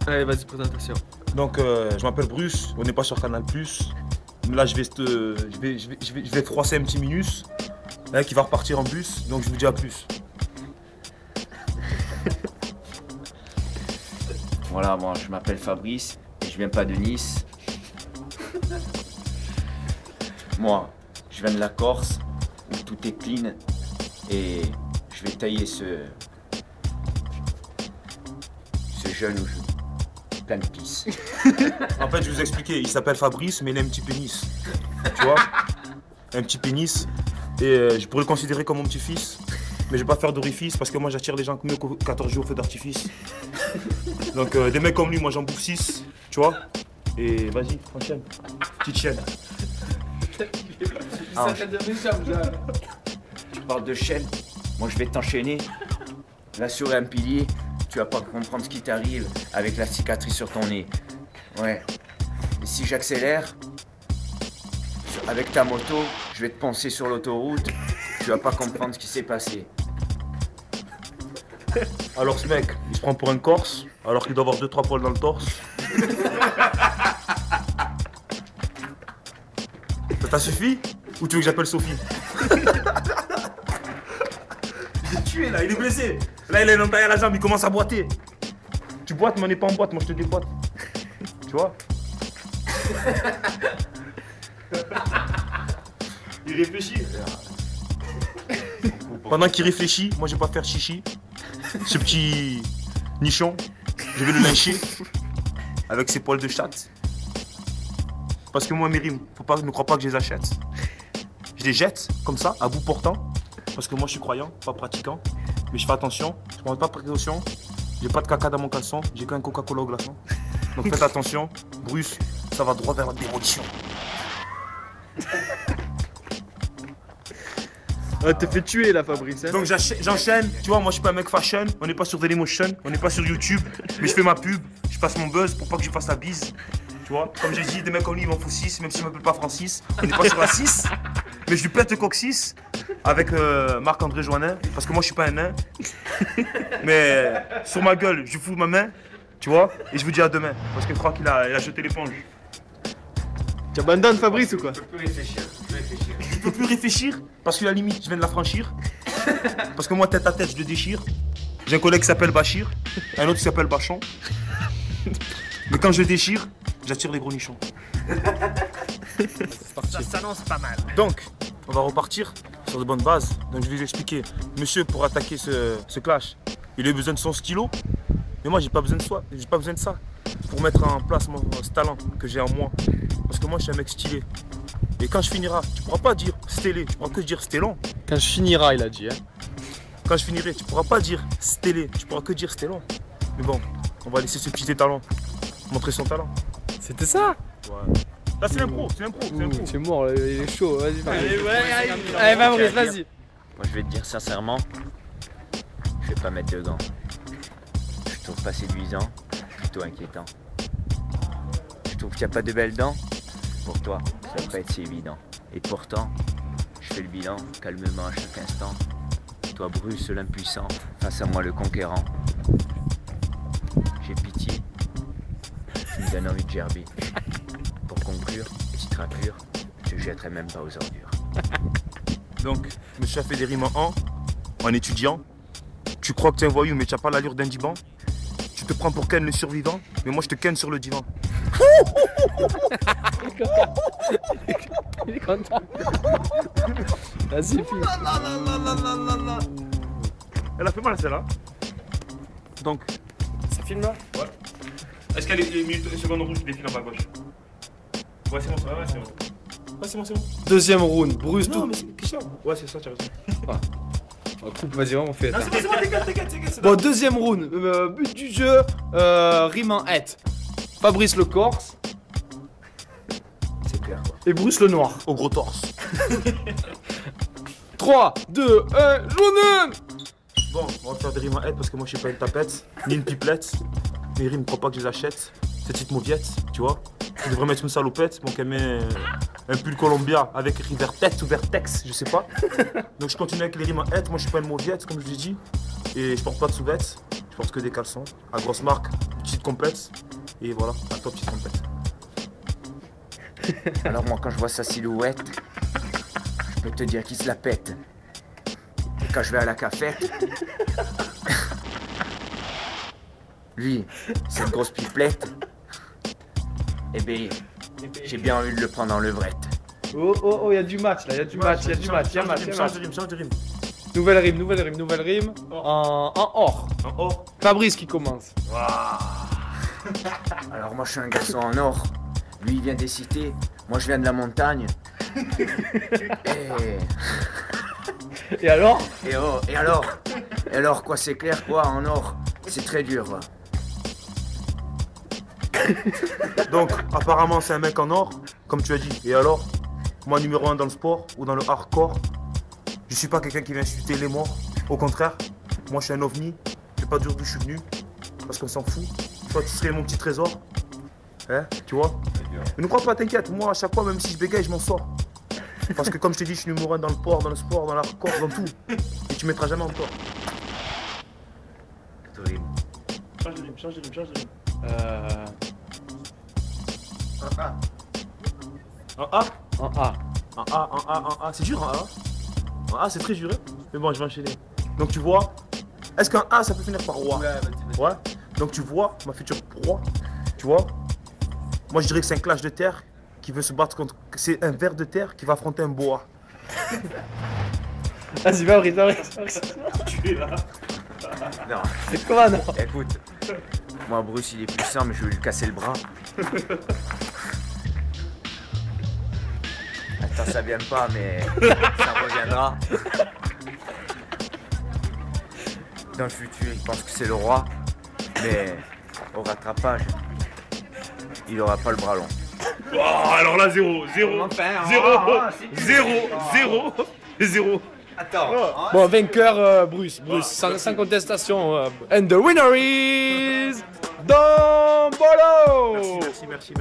Allez, vas-y, présentation. Donc, je m'appelle Bruce, on n'est pas sur Canal+. Là, je vais froisser un petit minus qui va repartir en bus, donc je vous dis à plus. Voilà, moi je m'appelle Fabrice et je viens pas de Nice. Moi, je viens de la Corse où tout est clean et je vais tailler ce jeune où je plein de pisse. En fait, je vais vous expliquer, il s'appelle Fabrice, mais il a un petit pénis. Tu vois? Un petit pénis. Et je pourrais le considérer comme mon petit-fils. Mais je vais pas faire d'orifice parce que moi j'attire les gens mieux qu'au 14 jours au feu d'artifice. Donc des mecs comme lui, moi j'en bouffe 6, tu vois? Et vas-y, enchaîne. Petite chaîne. Ah, tu parles de chaîne, moi je vais t'enchaîner. Là sur un pilier, tu vas pas comprendre ce qui t'arrive avec la cicatrice sur ton nez. Ouais. Et si j'accélère, avec ta moto, je vais te poncer sur l'autoroute, tu vas pas comprendre ce qui s'est passé. Alors ce mec, il se prend pour un Corse, alors qu'il doit avoir 2-3 poils dans le torse. Ça t'a suffi? Ou tu veux que j'appelle Sophie? Il est tué là, il est blessé. Là il est entaillé à la jambe, il commence à boiter. Tu boites mais on n'est pas en boîte, moi je te déboîte. Tu vois? Il réfléchit. Pendant qu'il réfléchit, moi je vais pas faire chichi. Ce petit nichon, je vais le lyncher avec ses poils de chatte. Parce que moi mes rimes, ne crois pas que je les achète. Je les jette comme ça, à bout portant. Parce que moi je suis croyant, pas pratiquant. Mais je fais attention, je prends pas de précaution. J'ai pas de caca dans mon caleçon, j'ai qu'un Coca-Cola au glaçon. Donc faites attention, Bruce, ça va droit vers la démolition. Ah, t'es fait tuer là, Fabrice. Hein. Donc j'enchaîne, tu vois, moi je suis pas un mec fashion, on n'est pas sur Dailymotion, on n'est pas sur YouTube, mais je fais ma pub, je passe mon buzz pour pas que je fasse la bise. Tu vois, comme j'ai dit, des mecs comme lui, ils m'en foutent 6, même s'ils m'appellent pas Francis, on n'est pas sur la 6, mais je lui pète le coccyx avec Marc-André Joannin, parce que moi je suis pas un nain. Mais sur ma gueule, je fous ma main, tu vois, et je vous dis à demain, parce que je crois qu'il a jeté l'éponge. Tu abandonnes Fabrice ou quoi? Je peux plus réfléchir, Je peux plus réfléchir parce que la limite, je viens de la franchir. Parce que moi, tête à tête, je le déchire. J'ai un collègue qui s'appelle Bachir, un autre qui s'appelle Bachon. Mais quand je le déchire, j'attire les gros nichons. Ça s'annonce pas mal. Donc, on va repartir sur de bonnes bases. Donc, je vais vous expliquer. Monsieur, pour attaquer ce clash, il a besoin de son stylo. Mais moi, j'ai pas besoin de ça. Pour mettre en place ce talent que j'ai en moi. Parce que moi, je suis un mec stylé. Et quand je finirai, tu pourras pas dire stélé, tu pourras que dire stélon. Quand je finirai, il a dit. Hein. Quand je finirai, tu pourras pas dire stélé, tu pourras que dire stélon. Mais bon, on va laisser ce petit talent montrer son talent. C'était ça? Ouais. Là, c'est l'impro, c'est l'impro. C'est mort, il est chaud, vas-y. Allez, Fabrice, vas-y. Moi je vais te dire sincèrement, je vais pas mettre de gants. Je trouve pas séduisant, plutôt inquiétant. Je trouve qu'il n'y a pas de belles dents. Pour toi, ça va pas être si évident. Et pourtant, je fais le bilan calmement à chaque instant. Toi Bruce l'impuissant, face à moi le conquérant. J'ai pitié, tu me donnes envie de gerber. Pour conclure, petite raclure, je jetterai même pas aux ordures. Donc, monsieur a fait des rimes en étudiant. Tu crois que tu es un voyou, mais tu n'as pas l'allure d'un divan. Tu te prends pour Ken le survivant, mais moi je te ken sur le divan. Il est content. Vas-y, fille. Elle a fait mal celle-là. Donc, Ça filme là? ouais. Est-ce qu'elle est minutes, secondes rouges qui défilent en bas à gauche? Ouais, c'est bon, ouais, c'est bon. Ouais, c'est bon, c'est bon. Deuxième round, Bruce Non, tout. mais c'est question. Ouais, c'est ça, tu as raison. Coupe, vas-y, on fait. Non, c'est bon, t'inquiète. Bon, deuxième round, but du jeu, rime en hête. Fabrice le Corse C'est clair quoi. et Bruce le Noir. Au gros torse. 3, 2, 1, journée. Bon, on va faire des rimes en aide parce que moi je suis pas une tapette, ni une pipelette. Mes rimes, crois pas que je les achète. Cette petite mauviette, tu vois. Je devrais mettre une salopette, donc elle met un pull Columbia avec écrit Vertex ou Vertex, je sais pas. Donc je continue avec les rimes en aide. Moi je suis pas une mauviette, comme je l'ai dit. Et je porte pas de sous-vêtements, je porte que des caleçons. À grosse marque, petite complète. Et voilà, à toi, petite complète. Alors moi quand je vois sa silhouette, je peux te dire qu'il se la pète. Et quand je vais à la cafette, lui, cette grosse pipelette, eh ben, j'ai bien envie de le prendre en levrette. Oh, il y a du match là, il y a du match, il y a du match, il y a match. Change de rime. Nouvelle rime. En or. En or. Fabrice qui commence. Alors moi je suis un garçon en or, lui il vient des cités, moi je viens de la montagne. Et alors? Et alors quoi, c'est clair quoi, en or, c'est très dur. Donc, apparemment, c'est un mec en or, comme tu as dit. Et alors, moi, numéro 1 dans le sport ou dans le hardcore, je suis pas quelqu'un qui vient insulter les morts. Au contraire, moi, je suis un ovni. Je vais pas dire d'où je suis venu, parce qu'on s'en fout. Toi, tu serais mon petit trésor. Hein, tu vois? Mais ne crois pas, t'inquiète. Moi, à chaque fois, même si je bégaye, je m'en sors. Parce que, comme je t'ai dit, je suis numéro 1 dans le sport, dans le hardcore, dans tout. Et tu mettras jamais en tort. Change de rime. En A, c'est dur en A. En A, c'est très dur. Mais bon, je vais enchaîner. Donc tu vois, est-ce qu'un A, ça peut finir par roi? Ouais. Donc tu vois, ma future proie, tu vois, moi je dirais que c'est un clash de terre qui veut se battre contre... C'est un ver de terre qui va affronter un boa. Vas-y, Fabrice. Tu es là. Non, Comment non? écoute, moi Bruce il est puissant mais je vais lui casser le bras. Attends, ça vient pas mais ça reviendra. Dans le futur il pense que c'est le roi, mais au rattrapage, il aura pas le bras long. Oh, alors là, 0. Attends. Bon, vainqueur, Bruce, sans contestation. And the winner is... Don Bolo! Merci.